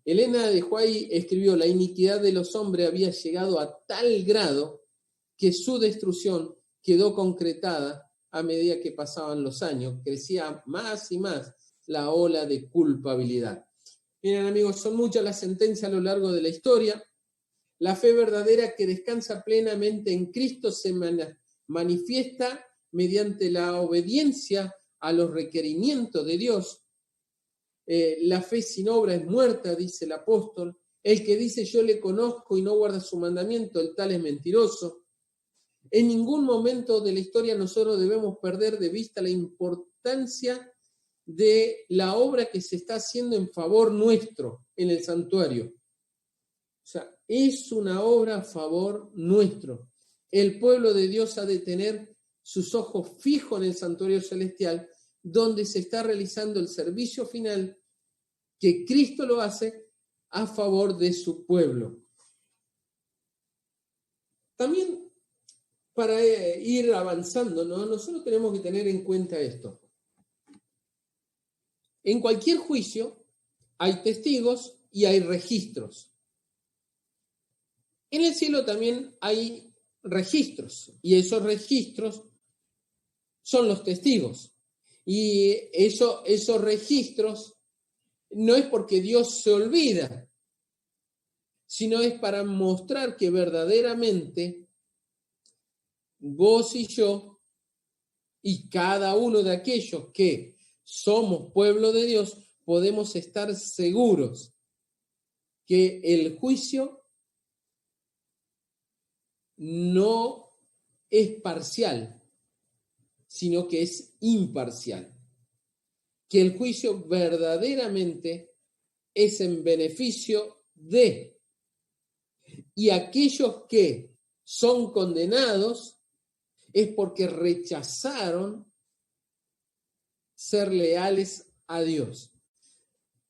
Elena de White escribió, la iniquidad de los hombres había llegado a tal grado que su destrucción quedó concretada a medida que pasaban los años, crecía más y más la ola de culpabilidad. Miren, amigos, son muchas las sentencias a lo largo de la historia. La fe verdadera que descansa plenamente en Cristo se manifiesta mediante la obediencia a los requerimientos de Dios. La fe sin obra es muerta, dice el apóstol. El que dice yo le conozco y no guarda su mandamiento, el tal es mentiroso. En ningún momento de la historia nosotros debemos perder de vista la importancia de la obra que se está haciendo en favor nuestro en el santuario. O sea, es una obra a favor nuestro. El pueblo de Dios ha de tener sus ojos fijos en el santuario celestial, donde se está realizando el servicio final que Cristo lo hace a favor de su pueblo. También para ir avanzando, ¿no? Nosotros tenemos que tener en cuenta esto. En cualquier juicio hay testigos y hay registros. En el cielo también hay registros y esos registros son los testigos. Y esos registros no es porque Dios se olvida, sino es para mostrar que verdaderamente vos y yo y cada uno de aquellos que somos pueblo de Dios podemos estar seguros que el juicio no es parcial, sino que es imparcial. Que el juicio verdaderamente es en beneficio de, y aquellos que son condenados es porque rechazaron ser leales a Dios.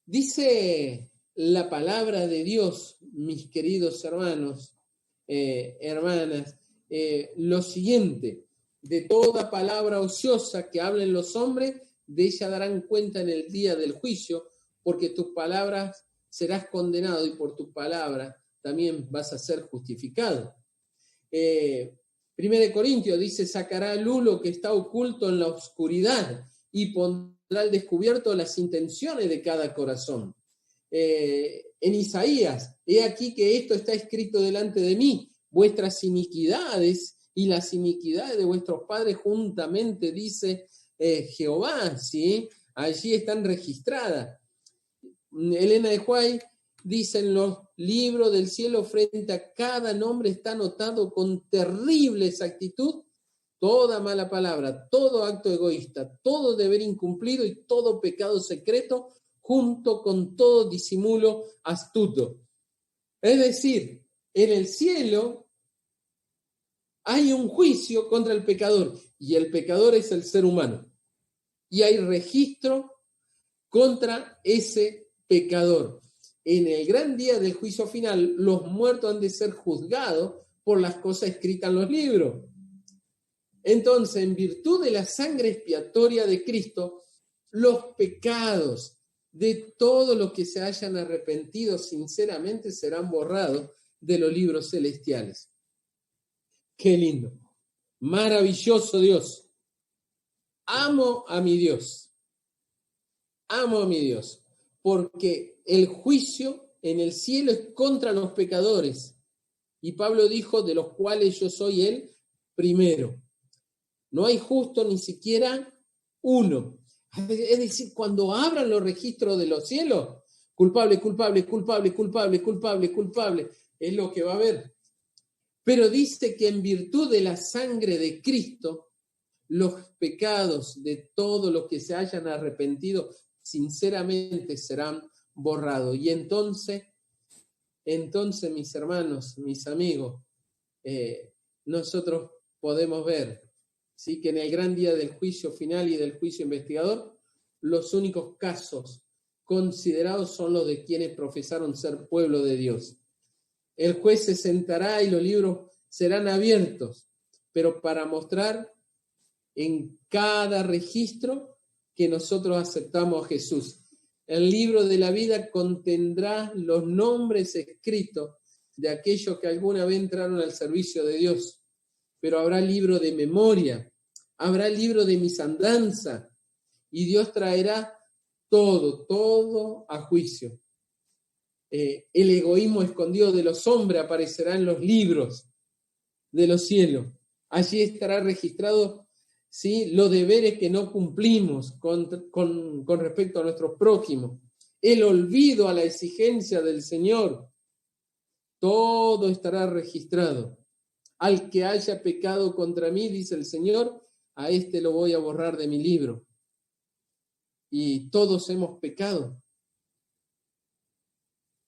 Dice la palabra de Dios, mis queridos hermanos, hermanas, lo siguiente: de toda palabra ociosa que hablen los hombres, de ella darán cuenta en el día del juicio, porque tus palabras serás condenado y por tu palabra también vas a ser justificado. 1 Corintios dice: sacará a luz lo que está oculto en la oscuridad y pondrá al descubierto las intenciones de cada corazón. En Isaías: he aquí que esto está escrito delante de mí, vuestras iniquidades y las iniquidades de vuestros padres juntamente, dice Jehová, ¿sí? Allí están registradas. Elena de White dice: en los libros del cielo frente a cada nombre está anotado con terrible exactitud toda mala palabra, todo acto egoísta, todo deber incumplido y todo pecado secreto, junto con todo disimulo astuto. Es decir, en el cielo hay un juicio contra el pecador, y el pecador es el ser humano. Y hay registro contra ese pecador. En el gran día del juicio final, los muertos han de ser juzgados por las cosas escritas en los libros. Entonces, en virtud de la sangre expiatoria de Cristo, los pecados de todos los que se hayan arrepentido sinceramente serán borrados de los libros celestiales. ¡Qué lindo! Maravilloso Dios. Amo a mi Dios. Amo a mi Dios, porque el juicio en el cielo es contra los pecadores. Y Pablo dijo: de los cuales yo soy el primero. No hay justo ni siquiera uno. Es decir, cuando abran los registros de los cielos, culpable, culpable, culpable, culpable, culpable, culpable, es lo que va a haber. Pero dice que en virtud de la sangre de Cristo, los pecados de todos los que se hayan arrepentido sinceramente serán borrados. Y entonces, mis hermanos, mis amigos, nosotros podemos ver, ¿sí?, que en el gran día del juicio final y del juicio investigador, los únicos casos considerados son los de quienes profesaron ser pueblo de Dios. El juez se sentará y los libros serán abiertos, pero para mostrar en cada registro que nosotros aceptamos a Jesús. El libro de la vida contendrá los nombres escritos de aquellos que alguna vez entraron al servicio de Dios, pero habrá libro de memoria, habrá libro de mis andanzas, y Dios traerá todo a juicio. El egoísmo escondido de los hombres aparecerá en los libros de los cielos. Allí estará registrado, ¿sí?, los deberes que no cumplimos con respecto a nuestros prójimos, el olvido a la exigencia del Señor. Todo estará registrado. Al que haya pecado contra mí, dice el Señor, a este lo voy a borrar de mi libro. Y todos hemos pecado,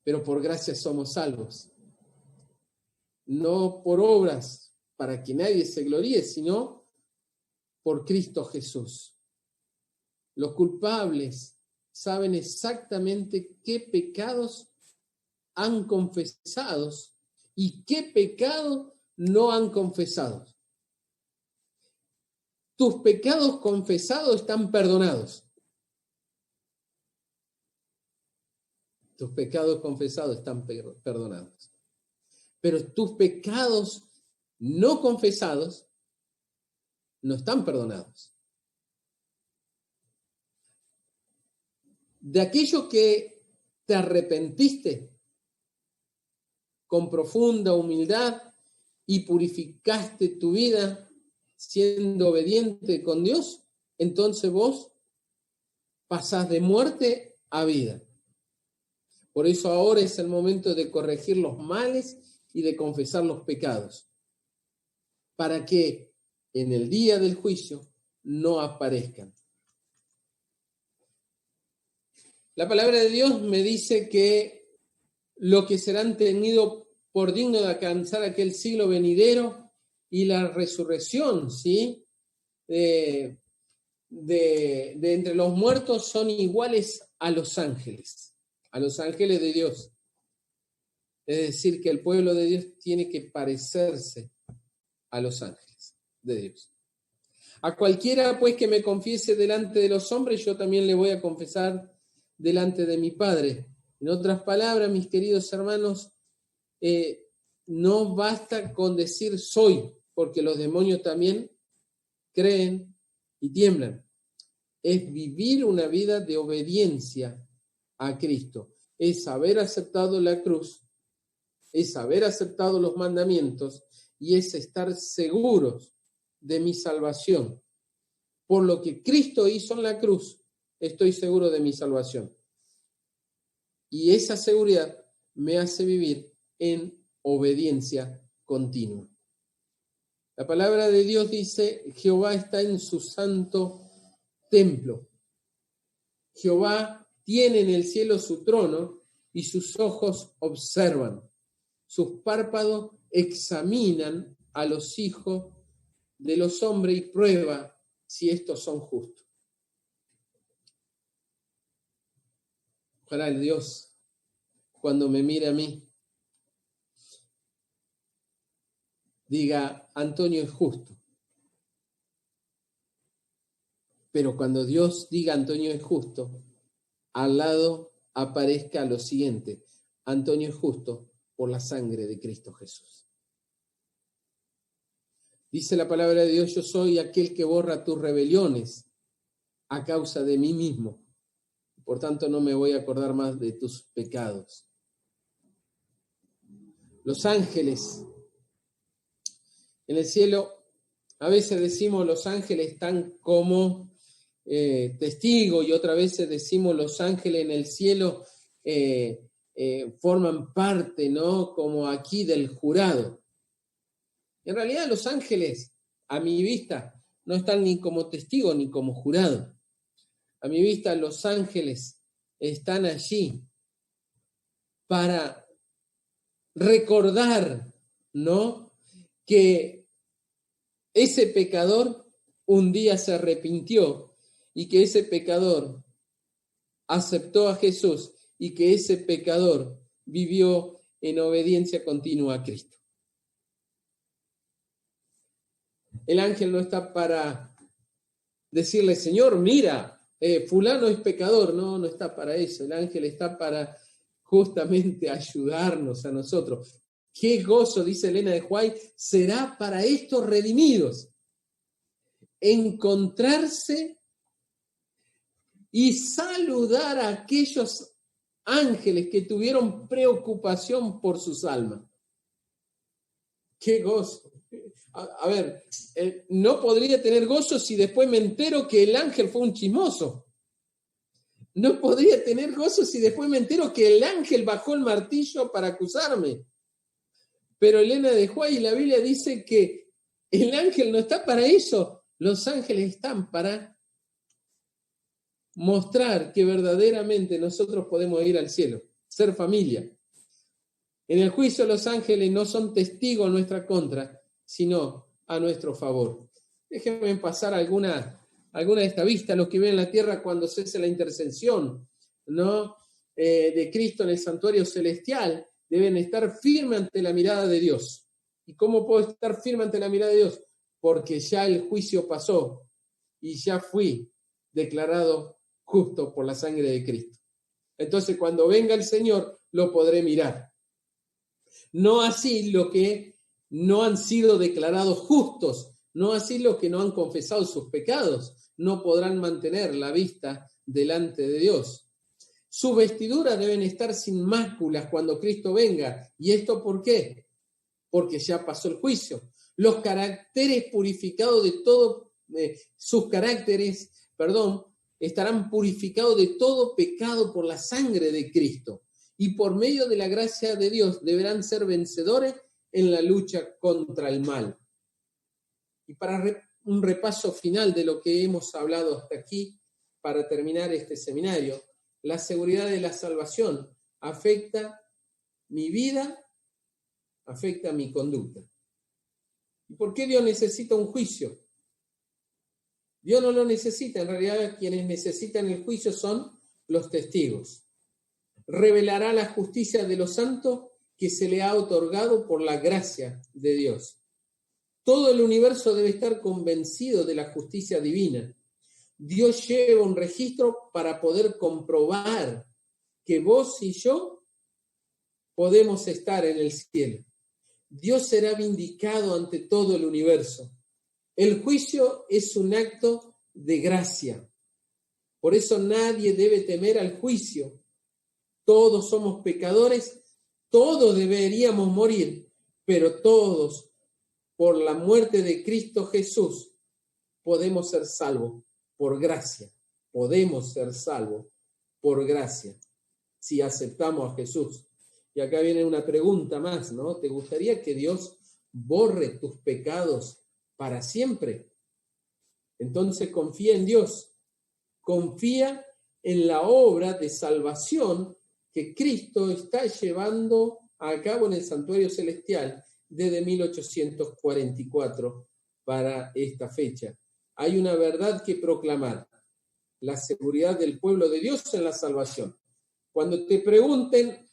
pero por gracia somos salvos. No por obras para que nadie se gloríe, sino por Cristo Jesús. Los culpables saben exactamente qué pecados han confesado y qué pecados no han confesado. Tus pecados confesados están perdonados. Tus pecados confesados están perdonados. Pero tus pecados no confesados no están perdonados. de aquello que te arrepentiste con profunda humildad y purificaste tu vida siendo obediente con Dios, entonces vos pasás de muerte a vida. Por eso ahora es el momento de corregir los males y de confesar los pecados, para que en el día del juicio no aparezcan. La palabra de Dios me dice que lo que serán tenido por digno de alcanzar aquel siglo venidero y la resurrección, ¿sí? De entre los muertos son iguales a los ángeles de Dios. Es decir, que el pueblo de Dios tiene que parecerse a los ángeles de Dios. A cualquiera, pues, que me confiese delante de los hombres, yo también le voy a confesar delante de mi Padre. En otras palabras, mis queridos hermanos, no basta con decir soy, porque los demonios también creen y tiemblan. Es vivir una vida de obediencia a Cristo. Es haber aceptado la cruz, es haber aceptado los mandamientos y es estar seguros de mi salvación. Por lo que Cristo hizo en la cruz, estoy seguro de mi salvación. Y esa seguridad me hace vivir en obediencia continua. La palabra de Dios dice, Jehová está en su santo templo. Jehová tiene en el cielo su trono y sus ojos observan. Sus párpados examinan a los hijos de los hombres y prueba si estos son justos. Ojalá el Dios, cuando me mire a mí, diga, Antonio es justo. Pero cuando Dios diga Antonio es justo, al lado aparezca lo siguiente, Antonio es justo por la sangre de Cristo Jesús. Dice la palabra de Dios, yo soy aquel que borra tus rebeliones a causa de mí mismo. Por tanto, no me voy a acordar más de tus pecados. Los ángeles en el cielo, a veces decimos los ángeles están como testigos y otras veces decimos los ángeles en el cielo forman parte, ¿no? Como aquí del jurado. En realidad los ángeles, a mi vista, no están ni como testigos ni como jurado. A mi vista los ángeles están allí para recordar, ¿no? Que ese pecador un día se arrepintió y que ese pecador aceptó a Jesús y que ese pecador vivió en obediencia continua a Cristo. El ángel no está para decirle, Señor, mira, fulano es pecador. No, no está para eso. El ángel está para justamente ayudarnos a nosotros. Qué gozo, dice Elena de White, será para estos redimidos encontrarse y saludar a aquellos ángeles que tuvieron preocupación por sus almas. Qué gozo. A ver, no podría tener gozo si después me entero que el ángel fue un chismoso. No podría tener gozo si después me entero que el ángel bajó el martillo para acusarme. Pero Elena de White y la Biblia dice que el ángel no está para eso. Los ángeles están para mostrar que verdaderamente nosotros podemos ir al cielo, ser familia. En el juicio los ángeles no son testigos en nuestra contra, sino a nuestro favor. Déjenme pasar alguna de esta vista, los que ven la tierra cuando se hace la intercesión, ¿no? De Cristo en el santuario celestial, deben estar firmes ante la mirada de Dios. ¿Y cómo puedo estar firme ante la mirada de Dios? Porque ya el juicio pasó y ya fui declarado justo por la sangre de Cristo. Entonces, cuando venga el Señor, lo podré mirar. No así los que no han sido declarados justos, no así los que no han confesado sus pecados, no podrán mantener la vista delante de Dios. Sus vestiduras deben estar sin máculas cuando Cristo venga. ¿Y esto por qué? Porque ya pasó el juicio. Los caracteres purificados de todo, sus caracteres, estarán purificados de todo pecado por la sangre de Cristo. Y por medio de la gracia de Dios deberán ser vencedores en la lucha contra el mal. Y para un repaso final de lo que hemos hablado hasta aquí, para terminar este seminario, la seguridad de la salvación afecta mi vida, afecta mi conducta. ¿Y por qué Dios necesita un juicio? Dios no lo necesita, en realidad quienes necesitan el juicio son los testigos. Revelará la justicia de los santos que se le ha otorgado por la gracia de Dios. Todo el universo debe estar convencido de la justicia divina. Dios lleva un registro para poder comprobar que vos y yo podemos estar en el cielo. Dios será vindicado ante todo el universo. El juicio es un acto de gracia. Por eso nadie debe temer al juicio. Todos somos pecadores, todos deberíamos morir, pero todos, por la muerte de Cristo Jesús, podemos ser salvos por gracia. Podemos ser salvos por gracia, si aceptamos a Jesús. Y acá viene una pregunta más, ¿no? ¿Te gustaría que Dios borre tus pecados para siempre? Entonces confía en Dios. Confía en la obra de salvación que Cristo está llevando a cabo en el santuario celestial desde 1844 para esta fecha. Hay una verdad que proclamar: la seguridad del pueblo de Dios en la salvación. Cuando te pregunten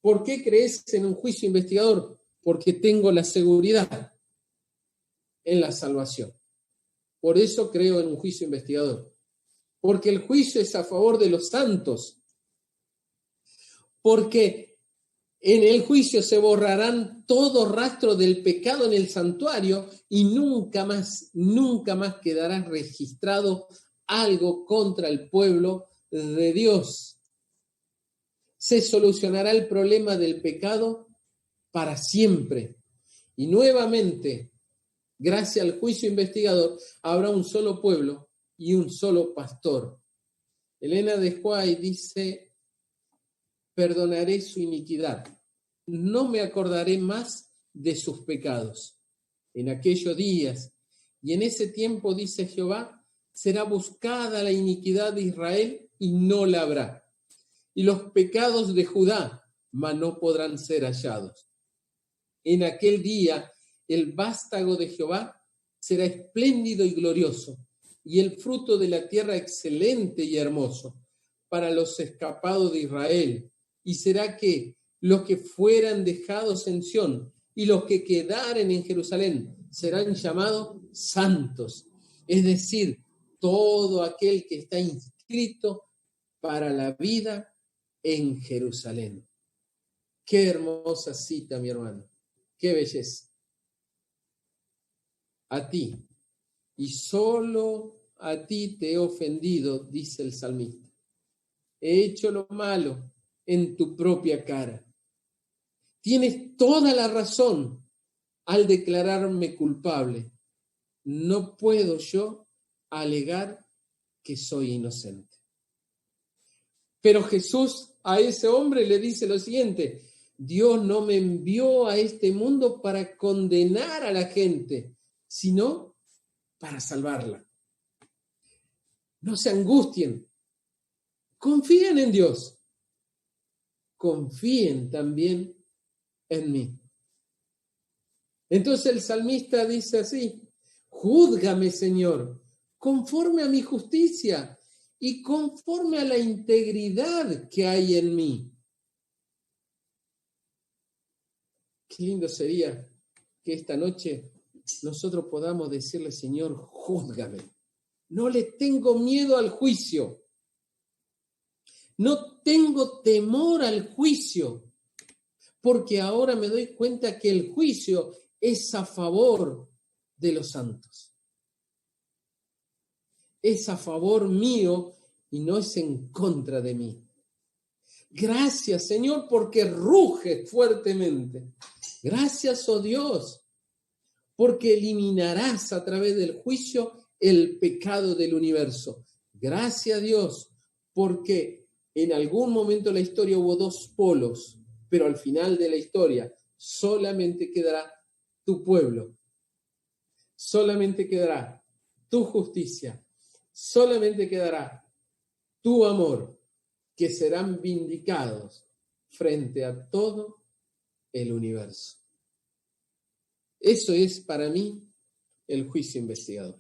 ¿por qué crees en un juicio investigador? Porque tengo la seguridad en la salvación. Por eso creo en un juicio investigador. Porque el juicio es a favor de los santos. Porque en el juicio se borrarán todo rastro del pecado en el santuario y nunca más quedará registrado algo contra el pueblo de Dios. Se solucionará el problema del pecado para siempre. Y nuevamente, gracias al juicio investigador, habrá un solo pueblo y un solo pastor. Elena de White dice: perdonaré su iniquidad, no me acordaré más de sus pecados. En aquellos días y en ese tiempo, dice Jehová, será buscada la iniquidad de Israel y no la habrá. Y los pecados de Judá, mas no podrán ser hallados. En aquel día, el vástago de Jehová será espléndido y glorioso, y el fruto de la tierra excelente y hermoso, para los escapados de Israel. Y será que los que fueran dejados en Sión y los que quedaren en Jerusalén serán llamados santos, es decir, todo aquel que está inscrito para la vida en Jerusalén. Qué hermosa cita, mi hermano. Qué belleza. A ti, y solo a ti te he ofendido, dice el salmista. He hecho lo malo en tu propia cara. Tienes toda la razón al declararme culpable. No puedo yo alegar que soy inocente. Pero Jesús a ese hombre le dice lo siguiente: Dios no me envió a este mundo para condenar a la gente, sino para salvarla. No se angustien. Confíen en Dios. Confíen también en mí. Entonces el salmista dice así: júzgame, Señor, conforme a mi justicia y conforme a la integridad que hay en mí. Qué lindo sería que esta noche nosotros podamos decirle: Señor, júzgame. No le tengo miedo al juicio. No tengo temor al juicio, porque ahora me doy cuenta que el juicio es a favor de los santos. Es a favor mío y no es en contra de mí. Gracias, Señor, porque ruges fuertemente. Gracias, oh Dios, porque eliminarás a través del juicio el pecado del universo. Gracias, Dios, porque en algún momento de la historia hubo dos polos, pero al final de la historia solamente quedará tu pueblo, solamente quedará tu justicia, solamente quedará tu amor, que serán vindicados frente a todo el universo. Eso es para mí el juicio investigador.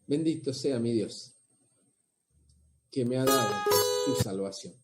Bendito sea mi Dios, que me ha dado su salvación.